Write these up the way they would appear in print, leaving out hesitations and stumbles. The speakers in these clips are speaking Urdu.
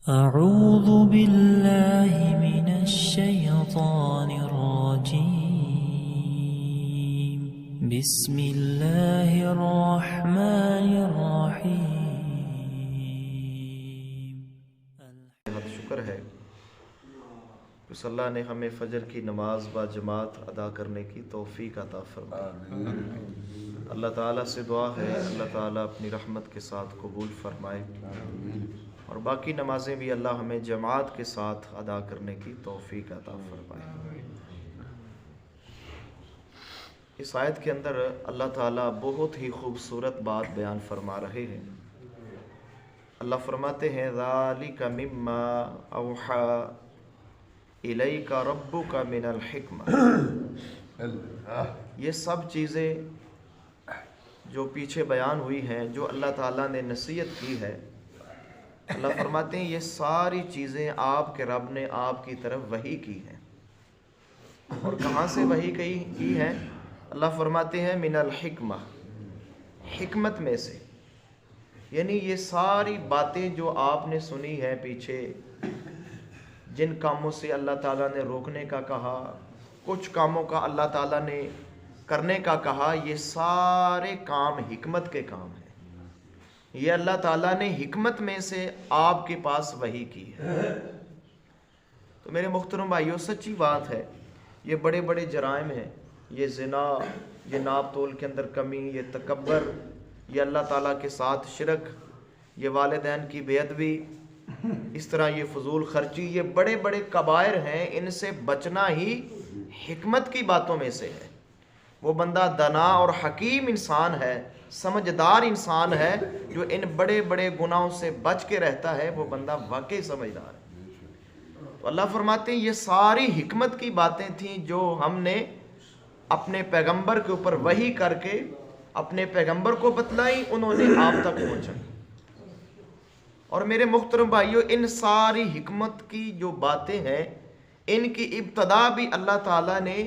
أعوذ بالله من الشيطان الرجيم بسم الله الرحمن الرحيم. شکر ہے اس اللہ نے ہمیں فجر کی نماز با جماعت ادا کرنے کی توفیق عطا فرمائے. اللہ تعالیٰ سے دعا ہے اللہ تعالیٰ اپنی رحمت کے ساتھ قبول فرمائے اور باقی نمازیں بھی اللہ ہمیں جماعت کے ساتھ ادا کرنے کی توفیق عطا فرمائے. اس آیت کے اندر اللہ تعالیٰ بہت ہی خوبصورت بات بیان فرما رہے ہیں. اللہ فرماتے ہیں ذَلِكَ مِمَّا أَوْحَى إِلَيْكَ رَبُّكَ مِنَ الْحِكْمَةِ. یہ سب چیزیں جو پیچھے بیان ہوئی ہیں جو اللہ تعالیٰ نے نصیحت کی ہے، اللہ فرماتے ہیں یہ ساری چیزیں آپ کے رب نے آپ کی طرف وحی کی ہیں. اور کہاں سے وحی کی ہے؟ اللہ فرماتے ہیں من الحکمہ، حکمت میں سے. یعنی یہ ساری باتیں جو آپ نے سنی ہیں پیچھے، جن کاموں سے اللہ تعالیٰ نے روکنے کا کہا، کچھ کاموں کا اللہ تعالیٰ نے کرنے کا کہا، یہ سارے کام حکمت کے کام ہیں. یہ اللہ تعالیٰ نے حکمت میں سے آپ کے پاس وحی کی ہے. تو میرے محترم بھائیو، سچی بات ہے یہ بڑے بڑے جرائم ہیں، یہ زنا، یہ ناپ تول کے اندر کمی، یہ تکبر، یہ اللہ تعالیٰ کے ساتھ شرک، یہ والدین کی بے ادبی، اس طرح یہ فضول خرچی، یہ بڑے بڑے کبائر ہیں. ان سے بچنا ہی حکمت کی باتوں میں سے ہے. وہ بندہ دانا اور حکیم انسان ہے، سمجھدار انسان ہے جو ان بڑے بڑے گناہوں سے بچ کے رہتا ہے، وہ بندہ واقعی سمجھدار ہے. تو اللہ فرماتے ہیں یہ ساری حکمت کی باتیں تھیں جو ہم نے اپنے پیغمبر کے اوپر وحی کر کے اپنے پیغمبر کو بتلائی، انہوں نے آپ تک پہنچائی. اور میرے محترم بھائیو، ان ساری حکمت کی جو باتیں ہیں ان کی ابتدا بھی اللہ تعالیٰ نے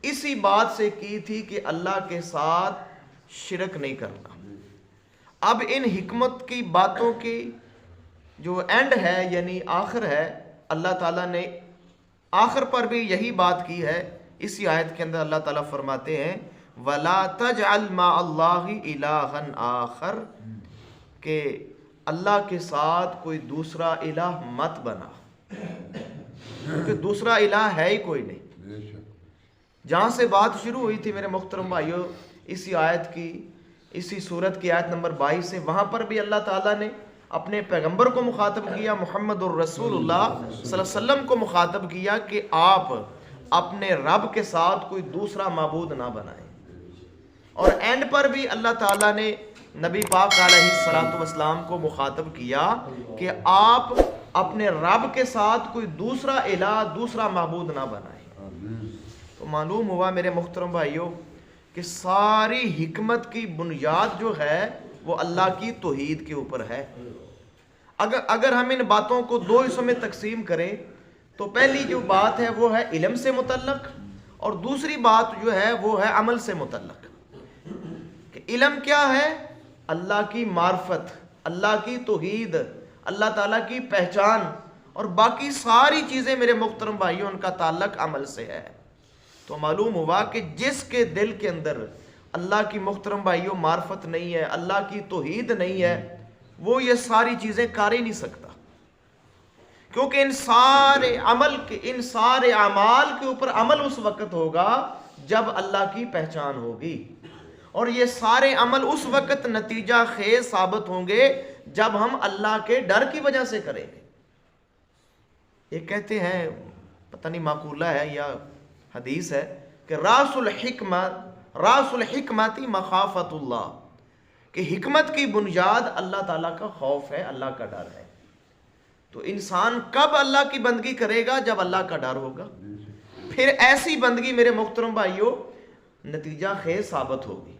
اسی بات سے کی تھی کہ اللہ کے ساتھ شرک نہیں کرنا. اب ان حکمت کی باتوں کی جو اینڈ ہے یعنی آخر ہے، اللہ تعالیٰ نے آخر پر بھی یہی بات کی ہے. اسی آیت کے اندر اللہ تعالیٰ فرماتے ہیں وَلَا تَجْعَلْ مَعَ اللَّهِ إِلَٰهًا آخر، کہ اللہ کے ساتھ کوئی دوسرا الہ مت بنا، کیونکہ دوسرا الہ ہے ہی کوئی نہیں. جہاں سے بات شروع ہوئی تھی میرے محترم بھائیو اسی آیت کی، اسی سورت کی آیت نمبر 22 سے، وہاں پر بھی اللہ تعالیٰ نے اپنے پیغمبر کو مخاطب کیا، محمد الرسول اللہ صلی اللہ علیہ وسلم کو مخاطب کیا کہ آپ اپنے رب کے ساتھ کوئی دوسرا معبود نہ بنائیں. اور اینڈ پر بھی اللہ تعالیٰ نے نبی پاک علیہ السلام کو مخاطب کیا کہ آپ اپنے رب کے ساتھ کوئی دوسرا الہ، دوسرا معبود نہ بنائیں. تو معلوم ہوا میرے محترم بھائیوں کہ ساری حکمت کی بنیاد جو ہے وہ اللہ کی توحید کے اوپر ہے. اگر ہم ان باتوں کو دو حصوں میں تقسیم کریں تو پہلی جو بات ہے وہ ہے علم سے متعلق، اور دوسری بات جو ہے وہ ہے عمل سے متعلق. کہ علم کیا ہے؟ اللہ کی معرفت، اللہ کی توحید، اللہ تعالیٰ کی پہچان، اور باقی ساری چیزیں میرے محترم بھائیوں ان کا تعلق عمل سے ہے. تو معلوم ہوا کہ جس کے دل کے اندر اللہ کی محترم بھائیوں معرفت نہیں ہے، اللہ کی توحید نہیں ہے، وہ یہ ساری چیزیں کر ہی نہیں سکتا. کیونکہ ان سارے اعمال کے اوپر عمل اس وقت ہوگا جب اللہ کی پہچان ہوگی، اور یہ سارے عمل اس وقت نتیجہ خیز ثابت ہوں گے جب ہم اللہ کے ڈر کی وجہ سے کریں گے. یہ کہتے ہیں، پتہ نہیں معقولہ ہے یا حدیث ہے کہ راس الحکمت مخافت اللہ، کہ حکمت کی بنیاد اللہ تعالیٰ کا خوف ہے، اللہ کا ڈر ہے. تو انسان کب اللہ کی بندگی کرے گا؟ جب اللہ کا ڈر ہوگا. پھر ایسی بندگی میرے محترم بھائیوں نتیجہ خیز ثابت ہوگی.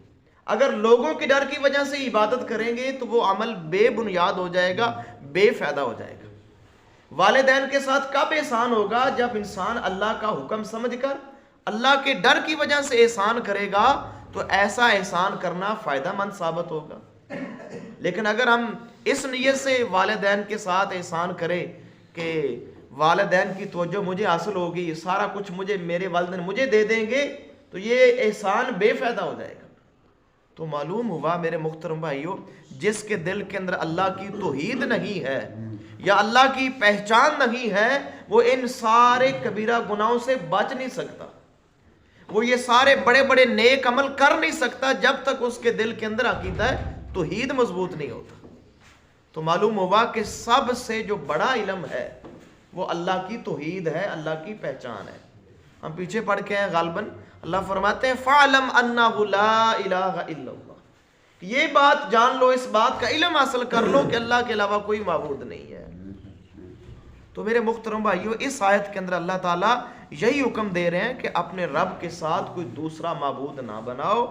اگر لوگوں کے ڈر کی وجہ سے عبادت کریں گے تو وہ عمل بے بنیاد ہو جائے گا، بے فائدہ ہو جائے گا. والدین کے ساتھ کب احسان ہوگا؟ جب انسان اللہ کا حکم سمجھ کر اللہ کے ڈر کی وجہ سے احسان کرے گا تو ایسا احسان کرنا فائدہ مند ثابت ہوگا. لیکن اگر ہم اس نیت سے والدین کے ساتھ احسان کرے کہ والدین کی توجہ مجھے حاصل ہوگی، سارا کچھ مجھے میرے والدین مجھے دے دیں گے، تو یہ احسان بے فائدہ ہو جائے گا۔ تو معلوم ہوا میرے محترم بھائیو، جس کے دل کے اندر اللہ کی توحید نہیں ہے یا اللہ کی پہچان نہیں ہے، وہ ان سارے کبیرہ گناہوں سے بچ نہیں سکتا، وہ یہ سارے بڑے بڑے نیک عمل کر نہیں سکتا جب تک اس کے دل کے اندر عقیدہ توحید مضبوط نہیں ہوتا۔ تو معلوم ہوا کہ سب سے جو بڑا علم ہے وہ اللہ کی توحید ہے، اللہ کی پہچان ہے۔ ہم پیچھے پڑھ کے ہیں غالباً، اللہ فرماتے ہیں فَعْلَمْ أَنَّهُ لَا إِلَٰهَ إِلَّا اللَّهُ، یہ بات جان لو، اس بات کا علم حاصل کر لو کہ اللہ کے علاوہ کوئی معبود نہیں ہے۔ تو میرے محترم بھائیو، اس آیت کے اندر اللہ تعالیٰ یہی حکم دے رہے ہیں کہ اپنے رب کے ساتھ کوئی دوسرا معبود نہ بناؤ،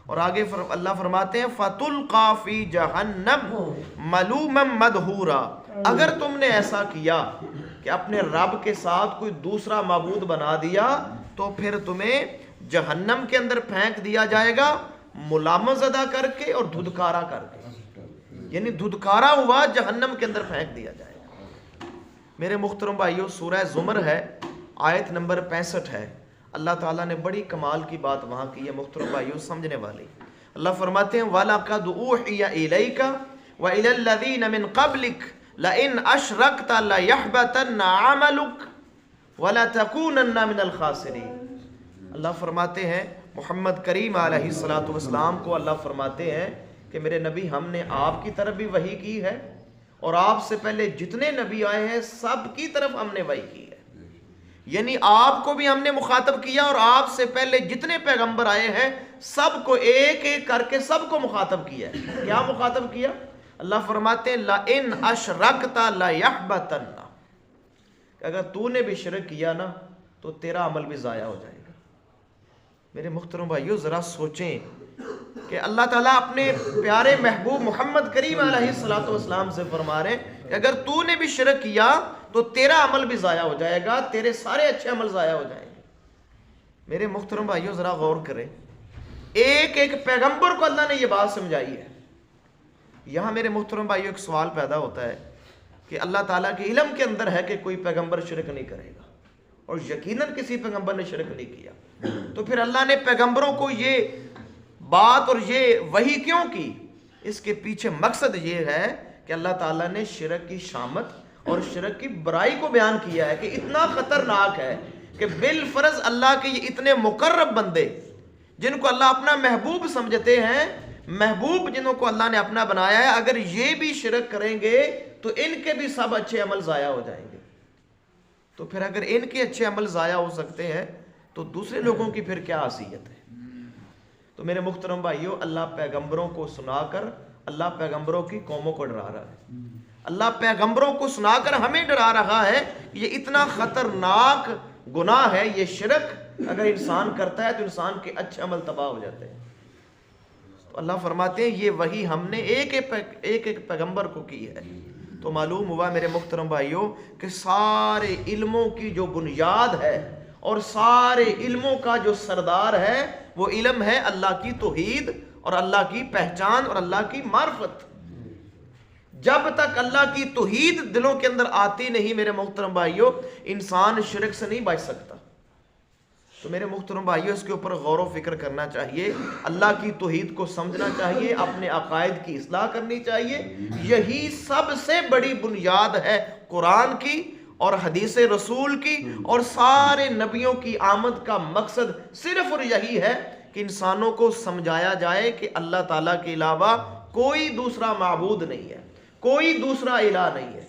اور آگے اللہ فرماتے ہیں فَتُلْقَى فِي جَهَنَّمَ مَلُومًا مَدْحُورًا، اگر تم نے ایسا کیا کہ اپنے رب کے ساتھ کوئی دوسرا معبود بنا دیا تو پھر تمہیں جہنم کے اندر پھینک دیا جائے گا، ملامت زدہ کر کے اور دھدکارا کر کے، یعنی دھدکارا ہوا جہنم کے اندر پھینک دیا جائے گا۔ میرے محترم بھائیو، سورہ زمر ہے، آیت نمبر 65 ہے، اللہ تعالیٰ نے بڑی کمال کی بات وہاں کی ہے محترم بھائیو، سمجھنے والی۔ اللہ فرماتے ہیں وَلَقَدْ أُوحِيَ إِلَيْكَ وَإِلَى الَّذِينَ مِن قَبْلِكَ لَئِنْ أَشْرَكْتَ لَيَحْبَطَنَّ عَمَلُكَ وَلَتَكُونَنَّ مِنَ الْخَاسِرِينَ۔ اللہ فرماتے ہیں محمد کریم علیہ الصلوۃ والسلام کو، اللہ فرماتے ہیں کہ میرے نبی، ہم نے آپ کی طرف بھی وحی کی ہے اور آپ سے پہلے جتنے نبی آئے ہیں سب کی طرف ہم نے وحی کی ہے، یعنی آپ کو بھی ہم نے مخاطب کیا اور آپ سے پہلے جتنے پیغمبر آئے ہیں سب کو ایک ایک کر کے سب کو مخاطب کیا ہے۔ کیا مخاطب کیا؟ اللہ فرماتے ہیں لَإِنْ أَشْرَكْتَ لَيَحْبَطَنَّ، اگر تو نے بھی شرک کیا نا تو تیرا عمل بھی ضائع ہو جائے گا۔ میرے محترم بھائیو، ذرا سوچیں کہ اللہ تعالیٰ اپنے پیارے محبوب محمد کریم علیہ الصلوۃ والسلام سے فرما رہے ہیں کہ اگر تو نے بھی شرک کیا تو تیرا عمل بھی ضائع ہو جائے گا، تیرے سارے اچھے عمل ضائع ہو جائیں گے۔ میرے محترم بھائیو، ذرا غور کریں، ایک ایک پیغمبر کو اللہ نے یہ بات سمجھائی ہے۔ یہاں میرے محترم بھائیو ایک سوال پیدا ہوتا ہے کہ اللہ تعالیٰ کے علم کے اندر ہے کہ کوئی پیغمبر شرک نہیں کرے گا، اور یقیناً کسی پیغمبر نے شرک نہیں کیا، تو پھر اللہ نے پیغمبروں کو یہ بات اور یہ وحی کیوں کی؟ اس کے پیچھے مقصد یہ ہے کہ اللہ تعالیٰ نے شرک کی شامت اور شرک کی برائی کو بیان کیا ہے کہ اتنا خطرناک ہے کہ بالفرض اللہ کے یہ اتنے مقرب بندے جن کو اللہ اپنا محبوب سمجھتے ہیں، محبوب جنہوں کو اللہ نے اپنا بنایا ہے، اگر یہ بھی شرک کریں گے تو ان کے بھی سب اچھے عمل ضائع ہو جائیں گے۔ تو پھر اگر ان کے اچھے عمل ضائع ہو سکتے ہیں تو دوسرے لوگوں کی پھر کیا حیثیت ہے؟ تو میرے محترم بھائیو، اللہ پیغمبروں کو سنا کر اللہ پیغمبروں کی قوموں کو ڈرا رہا ہے، اللہ پیغمبروں کو سنا کر ہمیں ڈرا رہا ہے کہ یہ اتنا خطرناک گناہ ہے، یہ شرک اگر انسان کرتا ہے تو انسان کے اچھے عمل تباہ ہو جاتے ہیں۔ تو اللہ فرماتے ہیں یہ وحی ہم نے ایک ایک پیغمبر کو کی ہے۔ تو معلوم ہوا میرے محترم بھائیوں کہ سارے علموں کی جو بنیاد ہے اور سارے علموں کا جو سردار ہے وہ علم ہے اللہ کی توحید اور اللہ کی پہچان اور اللہ کی معرفت۔ جب تک اللہ کی توحید دلوں کے اندر آتی نہیں میرے محترم بھائیوں، انسان شرک سے نہیں بچ سکتا۔ تو میرے محترم بھائیوں، اس کے اوپر غور و فکر کرنا چاہیے، اللہ کی توحید کو سمجھنا چاہیے، اپنے عقائد کی اصلاح کرنی چاہیے۔ یہی سب سے بڑی بنیاد ہے قرآن کی اور حدیث رسول کی، اور سارے نبیوں کی آمد کا مقصد صرف اور یہی ہے کہ انسانوں کو سمجھایا جائے کہ اللہ تعالیٰ کے علاوہ کوئی دوسرا معبود نہیں ہے، کوئی دوسرا الہ نہیں ہے۔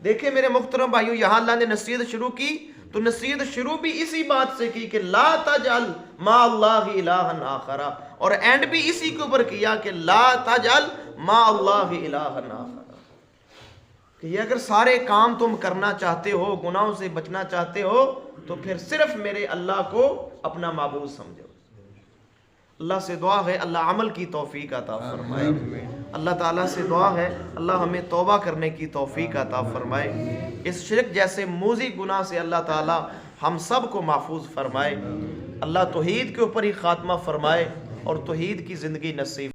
دیکھیں میرے محترم بھائیوں، یہاں اللہ نے نصیحت شروع کی تو نصیحت شروع بھی اسی بات سے کی کہ لا تجعل مع اللہ الہا آخر، اور اینڈ بھی اسی کے اوپر کیا کہ لا تجعل مع اللہ الہا آخر، کہ یہ اگر سارے کام تم کرنا چاہتے ہو، گناہوں سے بچنا چاہتے ہو، تو پھر صرف میرے اللہ کو اپنا معبود سمجھو۔ اللہ سے دعا ہے اللہ عمل کی توفیق عطا فرمائے، اللہ تعالیٰ سے دعا ہے اللہ ہمیں توبہ کرنے کی توفیق عطا فرمائے، اس شرک جیسے موذی گناہ سے اللہ تعالیٰ ہم سب کو محفوظ فرمائے، اللہ توحید کے اوپر ہی خاتمہ فرمائے اور توحید کی زندگی نصیب